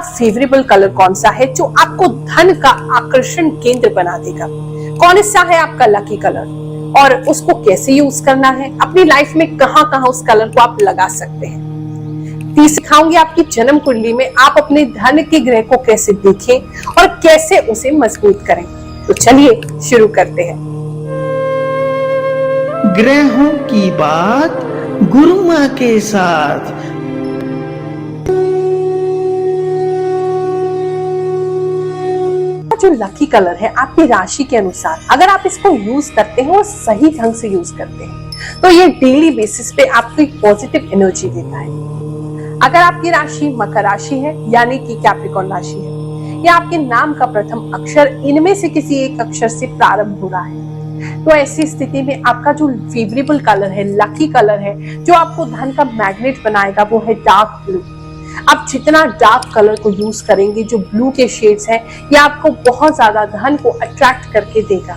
आपका favourable colour कौन सा है जो आपको धन का आकर्षण केंद्र बना देगा? कौन सा है आपका लकी कलर और उसको कैसे यूज करना है? अपनी लाइफ में कहां कहां उस कलर को आप लगा सकते हैं? सिखाऊंगी आपकी जन्म कुंडली में आप अपने धन के ग्रह को कैसे देखें और कैसे उसे मजबूत करें। तो चलिए शुरू करते हैं। ग्रहों की बात गुरु माँ के साथ। जो लकी कलर है आपकी राशि के अनुसार, अगर आप इसको यूज करते हैं और सही ढंग से यूज करते हैं तो ये डेली बेसिस पे आपको एक पॉजिटिव एनर्जी देता है। अगर आपकी राशि मकर राशि है यानी कि कैप्रिकॉर्न राशि है या आपके नाम का प्रथम अक्षर इनमें से किसी एक अक्षर से प्रारंभ हो रहा है तो ऐसी स्थिति में आपका जो फेवरेबल कलर है, लकी कलर है, जो आपको धन का मैग्नेट बनाएगा वो है डार्क ब्लू। आप जितना डार्क कलर को यूज करेंगे, जो ब्लू के शेड्स हैं, ये आपको बहुत ज्यादा धन को अट्रैक्ट करके देगा।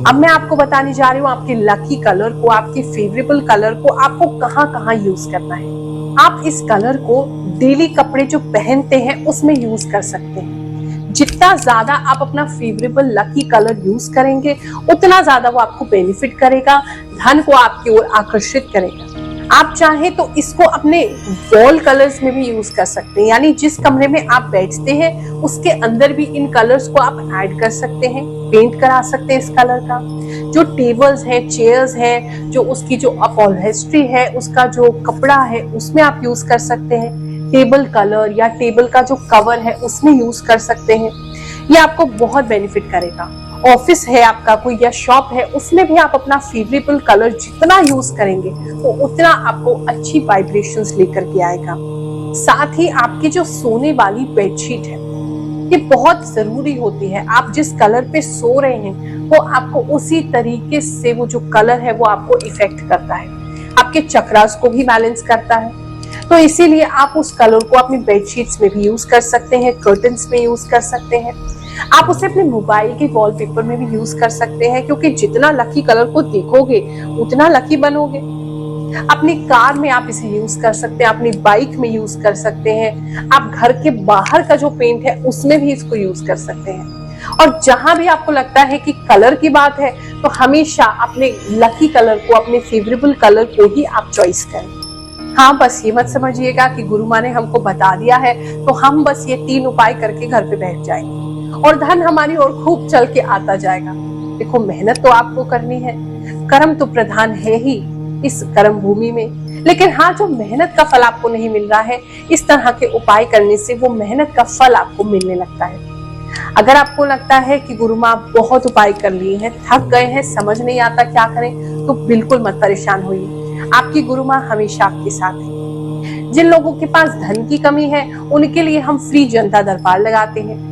अब मैं आपको बताने जा रही हूँ आपके लकी कलर को, आपके फेवरेबल कलर को आपको कहाँ कहाँ यूज करना है। आप इस कलर को डेली कपड़े जो पहनते हैं उसमें यूज कर सकते हैं। जितना ज्यादा आप अपना फेवरेबल लकी कलर यूज करेंगे उतना ज्यादा वो आपको बेनिफिट करेगा, धन को आपकी ओर आकर्षित करेगा। आप चाहें तो इसको अपने वॉल कलर्स में भी यूज कर सकते हैं, यानी जिस कमरे में आप बैठते हैं उसके अंदर भी इन कलर्स को आप ऐड कर सकते हैं, पेंट करा सकते हैं इस कलर का। जो टेबल्स है, चेयर्स है, जो उसकी जो अपहोल्स्ट्री है, उसका जो कपड़ा है उसमें आप यूज कर सकते हैं। टेबल कलर या टेबल का जो कवर है उसमें यूज कर सकते हैं। ये आपको बहुत बेनिफिट करेगा। ऑफिस है आपका कोई या शॉप है, उसमें भी आप अपना फेवरेबल कलर जितना यूज करेंगे वो उतना आपको अच्छी वाइब्रेशंस लेकर के आएगा। साथ ही आपकी जो सोने वाली बेडशीट है ये बहुत जरूरी होती है। आप जिस कलर पे सो रहे हैं वो आपको उसी तरीके से वो जो कलर है वो आपको इफेक्ट करता है, आपके चक्रास को भी बैलेंस करता है। तो इसीलिए आप उस कलर को अपनी बेडशीट्स में भी यूज कर सकते हैं, कर्टन्स में यूज कर सकते हैं। आप उसे अपने मोबाइल के वॉलपेपर में भी यूज कर सकते हैं, क्योंकि जितना लकी कलर को देखोगे उतना लकी बनोगे। अपनी कार में आप इसे यूज कर सकते हैं, अपनी बाइक में यूज कर सकते हैं, आप घर के बाहर का जो पेंट है उसमें भी इसको यूज कर सकते हैं। और जहां भी आपको लगता है कि कलर की बात है तो हमेशा अपने लकी कलर को, अपने फेवरेबल कलर को ही आप चॉइस करें। हाँ, बस ये मत समझिएगा कि गुरु माँ ने हमको बता दिया है तो हम बस ये 3 उपाय करके घर पे बैठ जाएंगे और धन हमारी ओर खूब चल के आता जाएगा। देखो, मेहनत तो आपको करनी है, कर्म तो प्रधान है ही इस कर्म भूमि में। लेकिन हाँ, जो मेहनत का फल आपको नहीं मिल रहा है, इस तरह के उपाय करने से वो मेहनत का फल आपको मिलने लगता है। अगर आपको लगता है कि गुरु माँ बहुत उपाय कर लिए हैं, थक गए हैं, समझ नहीं आता क्या करें, तो बिल्कुल मत परेशान होइए। आपकी गुरु माँ हमेशा आपके साथ है। जिन लोगों के पास धन की कमी है उनके लिए हम फ्री जनता दरबार लगाते हैं।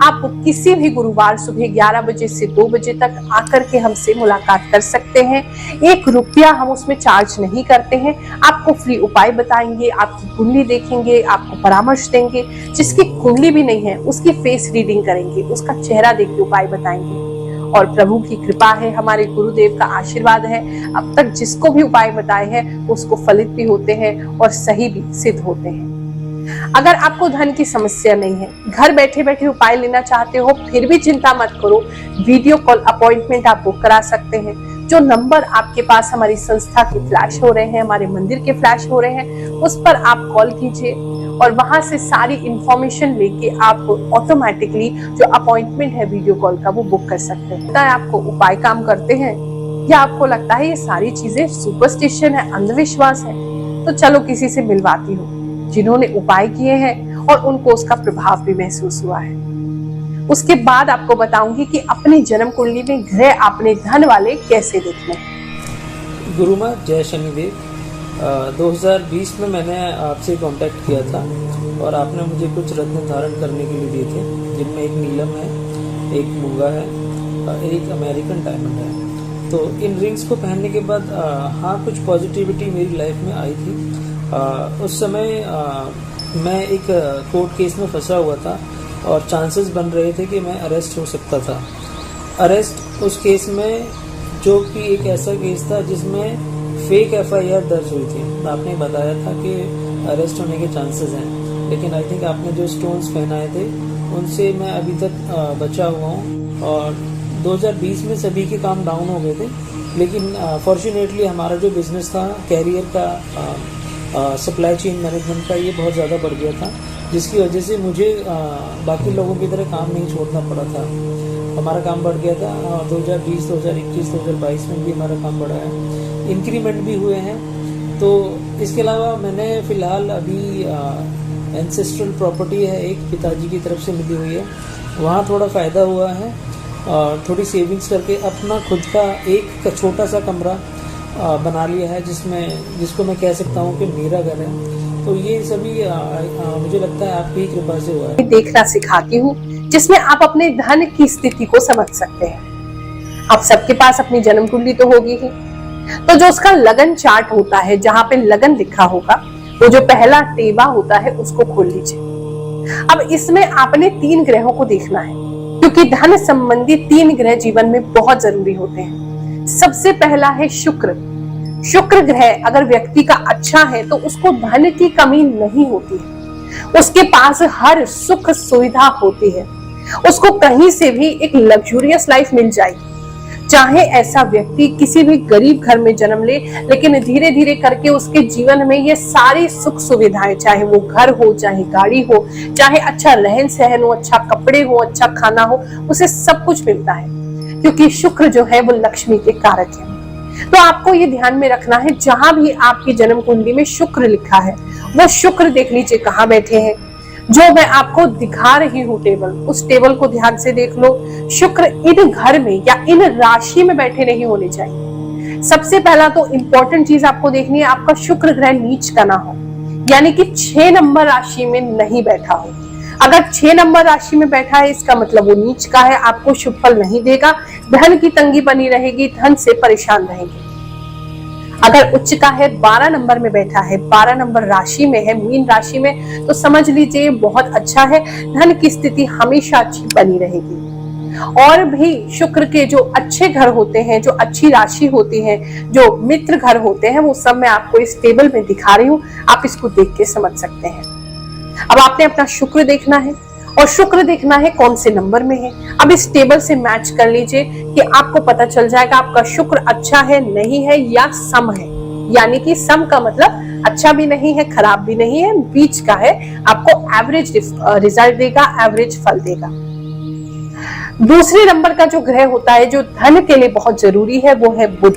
आप किसी भी गुरुवार सुबह 11 बजे से 2 बजे तक आकर के हमसे मुलाकात कर सकते हैं। 1 रुपया हम उसमें चार्ज नहीं करते हैं। आपको फ्री उपाय बताएंगे, आपकी कुंडली देखेंगे, आपको परामर्श देंगे। जिसकी कुंडली भी नहीं है उसकी फेस रीडिंग करेंगे, उसका चेहरा देख के उपाय बताएंगे। और प्रभु की कृपा है, हमारे गुरुदेव का आशीर्वाद है, अब तक जिसको भी उपाय बताए हैं उसको फलित भी होते हैं और सही भी सिद्ध होते हैं। अगर आपको धन की समस्या नहीं है, घर बैठे बैठे उपाय लेना चाहते हो, फिर भी चिंता मत करो। वीडियो कॉल अपॉइंटमेंट आप बुक करा सकते हैं। जो नंबर आपके पास हमारी संस्था के फ्लैश हो रहे हैं, हमारे मंदिर के फ्लैश हो रहे हैं, उस पर आप कॉल कीजिए और वहां से सारी इंफॉर्मेशन लेके आप ऑटोमेटिकली जो अपॉइंटमेंट है वीडियो कॉल का वो बुक कर सकते हैं। आपको उपाय काम करते हैं या आपको लगता है ये सारी चीजें सुपरस्टिशन है, अंधविश्वास है, तो चलो किसी से मिलवाती हूँ जिन्होंने उपाय किए हैं और उनको उसका प्रभाव भी महसूस हुआ है। उसके बाद आपको बताऊंगी कि अपनी जन्म कुंडली में ग्रह आपने धन वाले कैसे देखने हैं। गुरु माँ जय शनिदेव। 2020 में मैंने आपसे कांटेक्ट किया था और आपने मुझे कुछ रत्न धारण करने के लिए दिए थे, जिनमें एक नीलम है, एक मूंगा है, एक अमेरिकन डायमंड है। तो इन रिंग्स को पहनने के बाद हाँ, कुछ पॉजिटिविटी मेरी लाइफ में आई थी। उस समय मैं एक कोर्ट केस में फंसा हुआ था और चांसेस बन रहे थे कि मैं अरेस्ट हो सकता था। अरेस्ट उस केस में, जो कि एक ऐसा केस था जिसमें फेक FIR दर्ज हुई थी। आपने बताया था कि अरेस्ट होने के चांसेस हैं। लेकिन आई थिंक आपने जो स्टोन्स पहनाए थे उनसे मैं अभी तक बचा हुआ हूँ। और 2020 में सभी के काम डाउन हो गए थे, लेकिन फॉर्चुनेटली हमारा जो बिजनेस था कैरियर का, सप्लाई चेन मैनेजमेंट का, ये बहुत ज़्यादा बढ़ गया था, जिसकी वजह से मुझे बाकी लोगों की तरह काम नहीं छोड़ना पड़ा था। हमारा काम बढ़ गया था। 2020, 2021, 2022 में भी हमारा काम बढ़ा है, इंक्रीमेंट भी हुए हैं। तो इसके अलावा मैंने फ़िलहाल अभी एंसेस्ट्रल प्रॉपर्टी है एक, पिताजी की तरफ से मिली हुई है, वहाँ थोड़ा फ़ायदा हुआ है। थोड़ी सेविंग्स करके अपना खुद का एक छोटा सा कमरा बना लिया है, जिसको मैं कह सकता हूँ कि मेरा घर है। तो ये सभी मुझे लगता है आपकी कृपा से हुआ है। देखना सिखाती हूँ जिसमें आप अपने धन की स्थिति को समझ सकते हैं। आप सबके पास अपनी जन्म कुंडली तो होगी ही, तो जो उसका लगन चार्ट होता है, जहाँ पे लगन लिखा होगा, वो जो पहला टेबा होता है उसको खोल लीजिए। अब इसमें आपने 3 ग्रहों को देखना है, क्योंकि धन संबंधी 3 ग्रह जीवन में बहुत जरूरी होते हैं। सबसे पहला है शुक्र। शुक्र ग्रह अगर व्यक्ति का अच्छा है तो उसको धन की कमी नहीं होती है, उसके पास हर सुख सुविधा होती है, उसको कहीं से भी एक लग्जूरियस लाइफ मिल जाएगी। चाहे ऐसा व्यक्ति किसी भी गरीब घर में जन्म ले, लेकिन धीरे धीरे करके उसके जीवन में ये सारी सुख सुविधाएं, चाहे वो घर हो, चाहे गाड़ी हो, चाहे अच्छा रहन सहन हो, अच्छा कपड़े हो, अच्छा खाना हो, उसे सब कुछ मिलता है, क्योंकि शुक्र जो है वो लक्ष्मी के कारक है। तो आपको ये ध्यान में रखना है, जहां भी आपकी जन्म कुंडली में शुक्र लिखा है, वो शुक्र देख लीजिए कहाँ बैठे हैं। जो मैं आपको दिखा रही हूँ टेबल, उस टेबल को ध्यान से देख लो। शुक्र इन घर में या इन राशि में बैठे नहीं होने चाहिए। सबसे पहला तो इंपॉर्टेंट चीज आपको देखनी है, आपका शुक्र ग्रह नीच का ना हो, यानी कि 6 नंबर राशि में नहीं बैठा हो। अगर 6 नंबर राशि में बैठा है, इसका मतलब वो नीच का है, आपको शुभ फल नहीं देगा, धन की तंगी बनी रहेगी, धन से परेशान रहेंगे। अगर उच्च का है, 12 नंबर में बैठा है, 12 नंबर राशि में है, मीन राशि में, तो समझ लीजिए बहुत अच्छा है, धन की स्थिति हमेशा अच्छी बनी रहेगी। और भी शुक्र के जो अच्छे घर होते हैं, जो अच्छी राशि होती है, जो मित्र घर होते हैं, वो सब मैं आपको इस टेबल में दिखा रही हूँ, आप इसको देख के समझ सकते हैं। अब आपने अपना शुक्र देखना है, और शुक्र देखना है कौन से नंबर में है। अब इस टेबल से मैच कर लीजिए कि आपको पता चल जाएगा आपका शुक्र अच्छा है, नहीं है, या सम है। यानी कि सम का मतलब अच्छा भी नहीं है, खराब भी नहीं है, बीच का है, आपको एवरेज रिजल्ट देगा, एवरेज फल देगा। दूसरे नंबर का जो ग्रह होता है, जो धन के लिए बहुत जरूरी है, वो है बुध।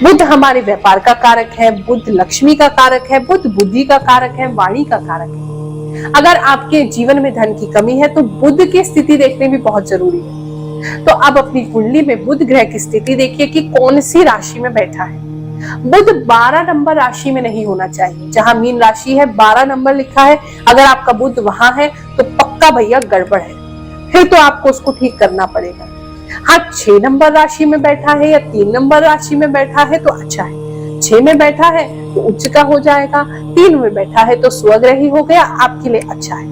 बुध हमारे व्यापार का कारक है, बुध लक्ष्मी का कारक है, बुध बुद्धि का कारक है, वाणी का कारक है। अगर आपके जीवन में धन की कमी है तो बुध की स्थिति देखने भी बहुत जरूरी है। तो अब अपनी कुंडली में बुध ग्रह की स्थिति देखिए कि कौन सी राशि में बैठा है। बुध 12 नंबर राशि में नहीं होना चाहिए। जहां मीन राशि है, 12 नंबर लिखा है, अगर आपका बुध वहां है तो पक्का भैया गड़बड़ है, फिर तो आपको उसको ठीक करना पड़ेगा। हाँ, 6 नंबर राशि में बैठा है या 3 नंबर राशि में बैठा है तो अच्छा है। 6 में बैठा है तो उच्च का हो जाएगा, 3 में बैठा है तो स्वग्रही हो गया, आपके लिए अच्छा है।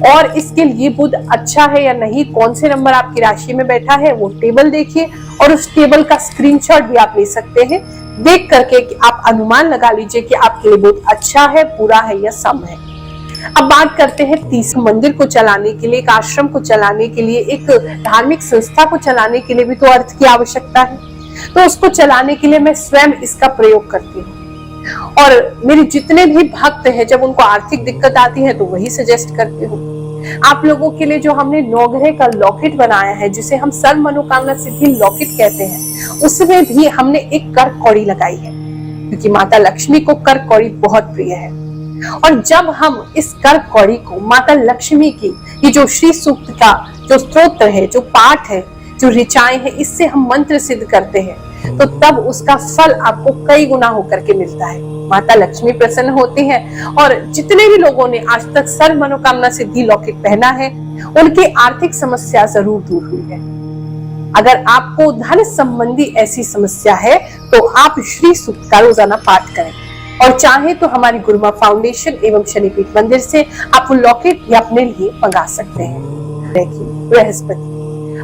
और इसके लिए बुध अच्छा है या नहीं, कौन से नंबर आपकी राशि में बैठा है, वो टेबल देखिए, और उस टेबल का स्क्रीनशॉट भी आप ले सकते हैं। देख करके कि आप अनुमान लगा लीजिए कि आपके लिए बुध अच्छा है, बुरा है या सम है। अब बात करते हैं तीसरे मंदिर को चलाने के लिए, एक आश्रम को चलाने के लिए, एक धार्मिक संस्था को चलाने के लिए भी तो अर्थ की आवश्यकता है। तो उसको चलाने के लिए मैं स्वयं इसका प्रयोग करती हूँ, और मेरे जितने भी भक्त हैं, जब उनको आर्थिक दिक्कत आती है तो वही सजेस्ट करती हूँ। आप लोगों के लिए जो हमने 9 ग्रह का लॉकेट बनाया है, जिसे हम सर्व मनोकामना सिद्धि लॉकेट कहते हैं, उसमें भी हमने एक कर कौड़ी लगाई है, क्योंकि माता लक्ष्मी को कर कौड़ी बहुत प्रिय है। और जब हम इस कर कौड़ी को माता लक्ष्मी की ये जो श्री सूक्त का जो स्तोत्र है, जो पाठ है, जो ऋचाएं है, इससे हम मंत्र सिद्ध करते हैं, तो तब उसका फल आपको कई गुना होकर के मिलता है। माता लक्ष्मी प्रसन्न होती हैं, और जितने भी लोगों ने आज तक सर्व मनोकामना सिद्धि लॉकेट पहना है, उनकी आर्थिक समस्या जरूर दूर हुई है। अगर आपको धन संबंधी ऐसी समस्या है तो आप श्री सूक्त का रोजाना पाठ करें, और चाहे तो हमारी गुरुमा फाउंडेशन एवं शनिपीठ मंदिर से आप वो लॉकेट भी अपने लिए मंगा सकते हैं। बृहस्पति,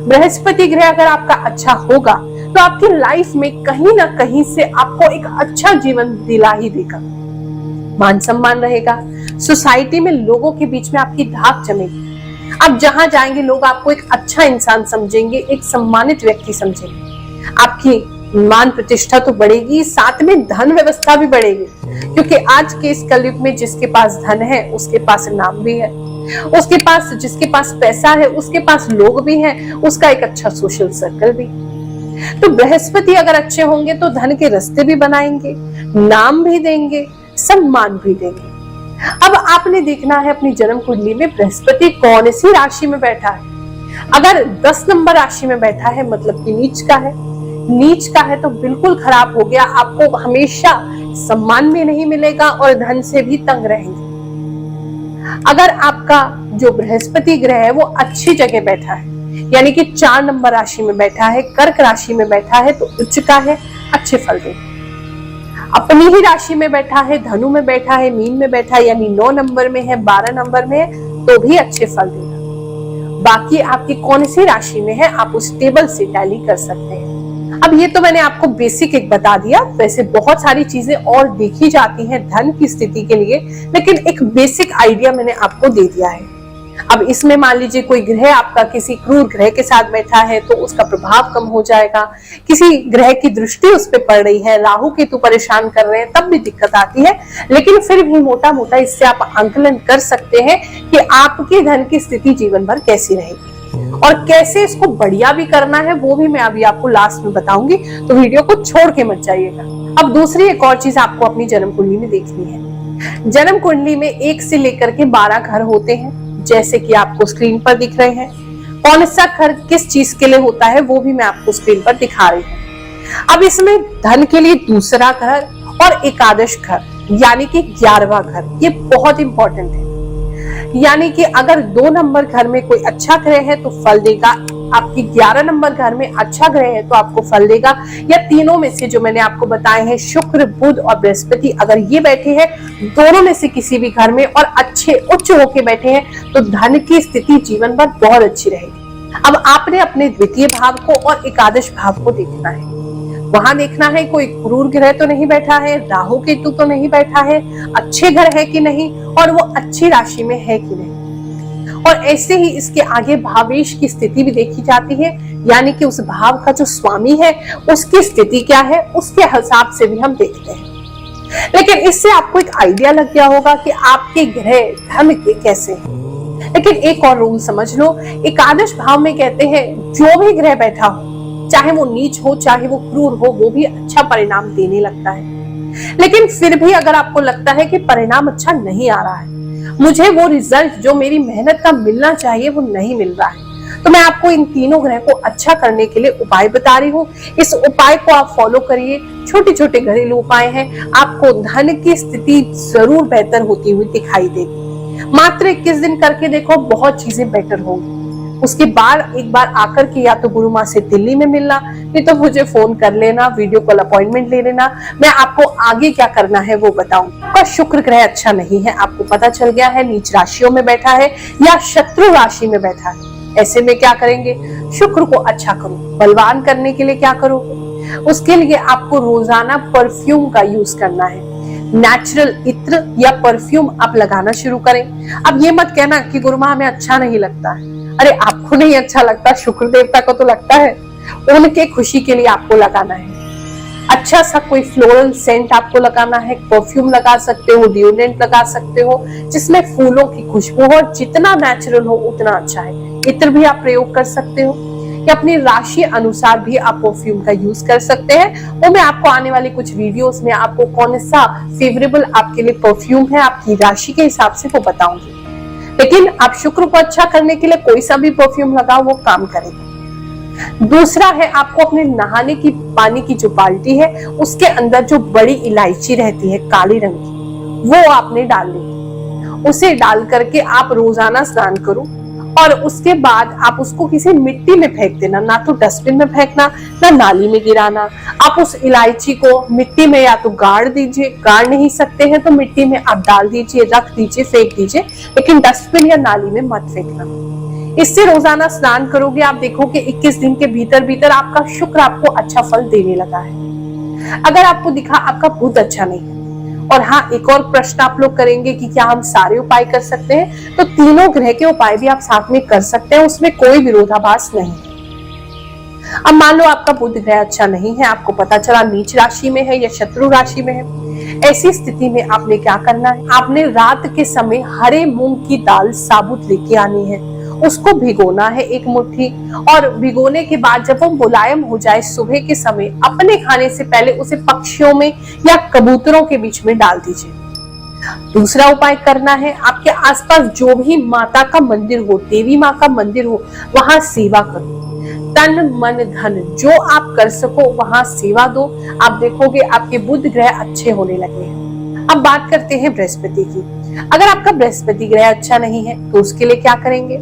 बृहस्पति ग्रह अगर आपका अच्छा होगा तो आपकी लाइफ में कहीं ना कहीं से आपको एक अच्छा जीवन दिला ही देगा। मान सम्मान रहेगा, सोसाइटी में लोगों के बीच में आपकी धाक जमेगी। आप जहां जाएंगे लोग आपको एक अच्छा इंसान समझेंगे, एक सम्मानित व्यक्ति समझेंगे। आपकी मान प्रतिष्ठा तो बढ़ेगी, साथ में धन व्यवस्था भी बढ़ेगी, क्योंकि आज के इस कलयुग में जिसके पास धन है उसके पास नाम भी है, उसके पास जिसके पास पैसा है उसके पास लोग भी हैं, उसका एक अच्छा सोशल सर्कल भी। तो बृहस्पति अगर अच्छे होंगे तो धन के रास्ते भी बनाएंगे, नाम भी देंगे, सम्मान भी देंगे। अब आपने देखना है अपनी जन्म कुंडली में बृहस्पति कौन सी राशि में बैठा है। अगर 10 नंबर राशि में बैठा है मतलब कि नीच का है, नीच का है तो बिल्कुल खराब हो गया। आपको हमेशा सम्मान भी नहीं मिलेगा और धन से भी तंग रहेंगे। अगर आपका जो बृहस्पति ग्रह है वो अच्छी जगह बैठा है, यानी कि 4 नंबर राशि में बैठा है, कर्क राशि में बैठा है तो उच्च का है, अच्छे फल देगा। अपनी ही राशि में बैठा है, धनु में बैठा है, मीन में बैठा है, यानी 9 नंबर में है, 12 नंबर में है तो भी अच्छे फल देगा। बाकी आपकी कौन सी राशि में है आप उस टेबल से टैली कर सकते हैं। अब ये तो मैंने आपको बेसिक एक बता दिया, वैसे बहुत सारी चीजें और देखी जाती हैं धन की स्थिति के लिए, लेकिन एक बेसिक आइडिया मैंने आपको दे दिया है। अब इसमें मान लीजिए कोई ग्रह आपका किसी क्रूर ग्रह के साथ बैठा है तो उसका प्रभाव कम हो जाएगा। किसी ग्रह की दृष्टि उस पर पड़ रही है, राहु केतु परेशान कर रहे हैं, तब भी दिक्कत आती है, लेकिन फिर भी मोटा मोटा इससे आप आंकलन कर सकते हैं कि आपकी धन की स्थिति जीवन भर कैसी रहेगी और कैसे इसको बढ़िया भी करना है, वो भी मैं अभी आपको लास्ट में बताऊंगी, तो वीडियो को छोड़ के मत जाइएगा। अब दूसरी एक और चीज आपको अपनी जन्म कुंडली में देखनी है। जन्म कुंडली में 1 से लेकर के 12 घर होते हैं, जैसे कि आपको स्क्रीन पर दिख रहे हैं। कौन सा घर किस चीज के लिए होता है वो भी मैं आपको स्क्रीन पर दिखा रही हूँ। अब इसमें धन के लिए दूसरा घर और एकादश घर यानी कि 11वां घर, ये बहुत इंपॉर्टेंट है। यानी कि अगर 2 नंबर घर में कोई अच्छा ग्रह है तो फल देगा, आपकी 11 नंबर घर में अच्छा ग्रह है तो आपको फल देगा, या तीनों में से जो मैंने आपको बताए हैं शुक्र, बुध और बृहस्पति अगर ये बैठे हैं दोनों में से किसी भी घर में और अच्छे उच्च होके बैठे हैं तो धन की स्थिति जीवन भर बहुत अच्छी रहेगी। अब आपने अपने द्वितीय भाव को और एकादश भाव को देखना है। वहां देखना है कोई क्रूर ग्रह तो नहीं बैठा है, राहु केतु तो नहीं बैठा है, अच्छे घर है कि नहीं और वो अच्छी राशि में है कि नहीं। और ऐसे ही इसके आगे भावेश की स्थिति भी देखी जाती है, यानी कि उस भाव का जो स्वामी है उसकी स्थिति क्या है उसके हिसाब से भी हम देखते हैं। लेकिन इससे आपको एक आइडिया लग गया होगा कि आपके ग्रह धन के कैसे हैं। लेकिन एक और रूल समझ लो, एकादश भाव में कहते हैं जो भी ग्रह बैठा हो, चाहे वो नीच हो चाहे वो क्रूर हो, वो भी अच्छा परिणाम देने लगता है। लेकिन फिर भी अगर आपको लगता है कि परिणाम अच्छा नहीं आ रहा है, मुझे वो रिजल्ट जो मेरी मेहनत का मिलना चाहिए वो नहीं मिल रहा है, तो मैं आपको इन तीनों ग्रह को अच्छा करने के लिए उपाय बता रही हूँ। इस उपाय को आप फॉलो करिए, छोटे छोटे घरेलू उपाय हैं, आपको धन की स्थिति जरूर बेहतर होती हुई दिखाई देगी। मात्र 21 दिन करके देखो, बहुत चीजें बेटर होंगी। उसके बाद एक बार आकर के या तो गुरु माँ से दिल्ली में मिलना, नहीं तो मुझे फोन कर लेना, वीडियो कॉल अपॉइंटमेंट ले लेना, मैं आपको आगे क्या करना है वो बताऊंगी। आपका शुक्र ग्रह अच्छा नहीं है, आपको पता चल गया है, नीच राशियों में बैठा है या शत्रु राशि में बैठा है। ऐसे में क्या करेंगे, शुक्र को अच्छा करो। बलवान करने के लिए क्या करोगे, उसके लिए आपको रोजाना परफ्यूम का यूज करना है। नेचुरल इत्र या परफ्यूम आप लगाना शुरू करें। अब ये मत कहना कि गुरु माँ हमें अच्छा नहीं लगता है। अरे आपको नहीं अच्छा लगता, शुक्र देवता को तो लगता है, उनके खुशी के लिए आपको लगाना है। अच्छा सा कोई फ्लोरल सेंट आपको लगाना है, परफ्यूम लगा सकते हो, डिओड्रेंट लगा सकते हो जिसमें फूलों की खुशबू हो, और जितना नेचुरल हो उतना अच्छा है। इत्र भी आप प्रयोग कर सकते हो या अपनी राशि अनुसार भी आप परफ्यूम का यूज कर सकते हैं। वो मैं आपको आने वाले कुछ वीडियोस में आपको कौन सा फेवरेबल आपके लिए परफ्यूम है आपकी राशि के हिसाब से वो बताऊंगी। लेकिन आप शुक्र को अच्छा करने के लिए कोई सा भी परफ्यूम लगाओ, वो काम करेगा। दूसरा है आपको अपने नहाने की पानी की जो बाल्टी है उसके अंदर जो बड़ी इलायची रहती है काली रंग की, वो आपने डालनी। उसे डाल करके आप रोजाना स्नान करो और उसके बाद आप उसको किसी मिट्टी में फेंक देना, ना तो डस्टबिन में फेंकना ना नाली में गिराना। आप उस इलायची को मिट्टी में या तो गाड़ दीजिए, गाड़ नहीं सकते हैं तो मिट्टी में आप डाल दीजिए, रख दीजिए, फेंक दीजिए, लेकिन डस्टबिन या नाली में मत फेंकना। इससे रोजाना स्नान करोगे, आप देखोगे 21 दिन के भीतर भीतर आपका शुक्र आपको अच्छा फल देने लगा है। अगर आपको दिखा आपका बुध अच्छा नहीं है और हाँ, एक और प्रश्न आप लोग करेंगे कि क्या हम सारे उपाय कर सकते हैं? तो तीनों ग्रह के उपाय भी आप साथ में कर सकते हैं, उसमें कोई विरोधाभास नहीं है। अब मान लो आपका बुध ग्रह अच्छा नहीं है, आपको पता चला नीच राशि में है या शत्रु राशि में है। ऐसी स्थिति में आपने क्या करना है? आपने रात के समय हरे मूंग की दाल साबुत लेके आनी है, उसको भिगोना है 1 मुट्ठी, और भिगोने के बाद जब वो मुलायम हो जाए सुबह के समय अपने खाने से पहले उसे पक्षियों में या कबूतरों के बीच में डाल दीजिए। दूसरा उपाय करना है, आपके आसपास जो भी माता का मंदिर हो, देवी माँ का मंदिर हो, वहां सेवा करो। तन मन धन जो आप कर सको वहां सेवा दो। आप देखोगे आपके बुध ग्रह अच्छे होने लगे हैं। अब बात करते हैं बृहस्पति की। अगर आपका बृहस्पति ग्रह अच्छा नहीं है तो उसके लिए क्या करेंगे?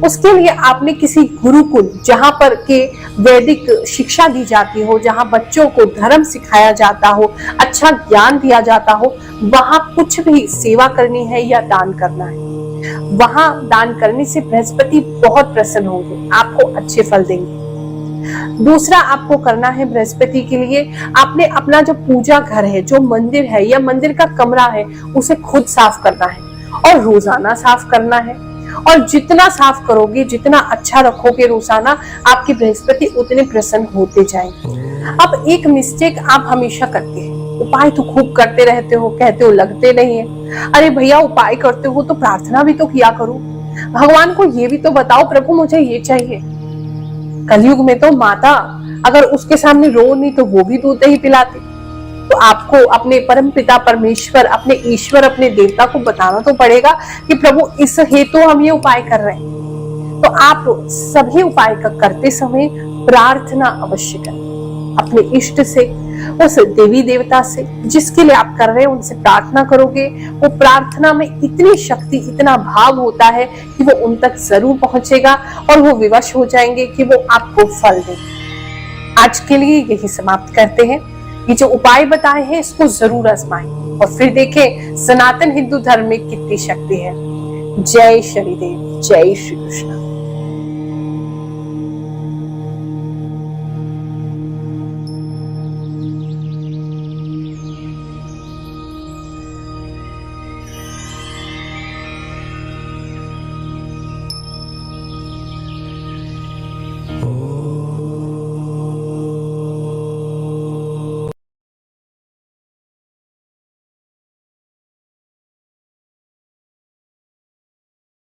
उसके लिए आपने किसी गुरुकुल, जहां पर के वैदिक शिक्षा दी जाती हो, जहां बच्चों को धर्म सिखाया जाता हो, अच्छा ज्ञान दिया जाता हो, वहां कुछ भी सेवा करनी है या दान करना है। वहां दान करने से बृहस्पति बहुत प्रसन्न होंगे, आपको अच्छे फल देंगे। दूसरा आपको करना है बृहस्पति के लिए, आपने अपना जो पूजा घर है, जो मंदिर है या मंदिर का कमरा है, उसे खुद साफ करना है और रोजाना साफ करना है। और जितना साफ करोगे, जितना अच्छा रखोगे रोजाना, आपके बृहस्पति उतने प्रसन्न होते जाएंगे। अब एक मिस्टेक आप हमेशा करते हैं, उपाय तो खूब करते रहते हो, कहते हो लगते नहीं है। अरे भैया, उपाय करते हो तो प्रार्थना भी तो किया करो, भगवान को ये भी तो बताओ, प्रभु मुझे ये चाहिए। कलयुग में तो माता अगर उसके सामने रो नहीं तो वो भी दूध ही पिलाती। तो आपको अपने परम पिता परमेश्वर, अपने ईश्वर, अपने देवता को बताना तो पड़ेगा कि प्रभु इस हेतु हम ये उपाय कर रहे हैं। तो आप सभी उपाय करते समय प्रार्थना अवश्य करें अपने इष्ट से, उस देवी देवता से जिसके लिए आप कर रहे हैं, उनसे प्रार्थना करोगे। वो प्रार्थना में इतनी शक्ति, इतना भाव होता है कि वो उन तक जरूर पहुंचेगा और वो विवश हो जाएंगे कि वो आपको फल देंगे। आज के लिए यही समाप्त करते हैं। ये जो उपाय बताए हैं इसको जरूर आजमाएं और फिर देखें सनातन हिंदू धर्म में कितनी शक्ति है। जय शनिदेव, जय श्री कृष्ण।